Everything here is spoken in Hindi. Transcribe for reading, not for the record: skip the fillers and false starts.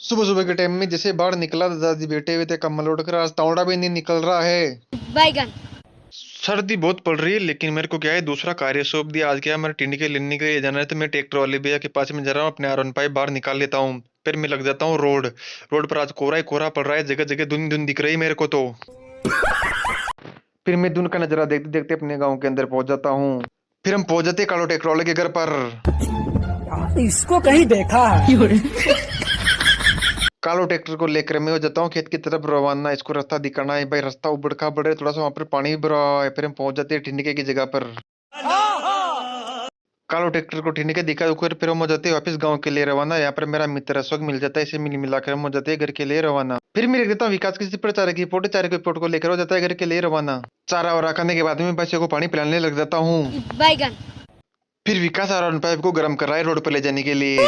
सुबह सुबह के टाइम में जैसे बाहर निकला तो दादी बैठे हुए थे कम्बल ओढ़कर। आज तावड़ा भी नहीं निकल रहा है। बैगन। सर्दी बहुत पड़ रही है लेकिन मेरे को क्या है दूसरा कार्य सौंप दिया। आज क्या है, मेरे टिंडी के लेने के लिए जाना है तो मैं ट्रैक्टर वाले भैया के पास में जा रहा हूँ, अपने आयरन पाइप बाहर निकाल लेता हूँ। फिर मैं लग जाता हूँ रोड। रोड पर आज कोहरा ही कोहरा पड़ रहा है, जगह जगह धुंध धुंध दिख रही है मेरे को तो। फिर मैं धुंध का नजारा देखते देखते अपने गाँव के अंदर पहुंच जाता हूँ। फिर हम पहुंच जाते हैं कालो ट्रैक्टर वाले के घर पर। इसको कहीं देखा है। कालो ट्रैक्टर को लेकर मैं हो जाता हूँ खेत की तरफ रवाना। इसको रास्ता दिखाना है भाई, रास्ता उबड़ खाबड़ है, थोड़ा सा वहां पर पानी भी भरा हुआ है। फिर हम पहुंच जाते हैं टिंडके की जगह पर। कालो ट्रैक्टर को टिंडके दिखा उकर फिर हम हो जाते हैं वापस गांव के लिए रवाना। यहाँ पर मेरा मित्र अशोक मिल जाता है, इसे मिल मिलाकर हम हो जाते हैं घर के लिए रवाना। फिर मैं लिख देता हूँ विकास किसी पर चारे की फोटो, चारे के फोटो को लेकर हो जाता है घर के लिए रवाना। चारा और खाने के बाद में बच्चे को पानी पिलाने लग जाता हूँ। बैगन। फिर विकास आ रहा पाइप को गर्म कर रहा है रोड पर ले जाने के लिए।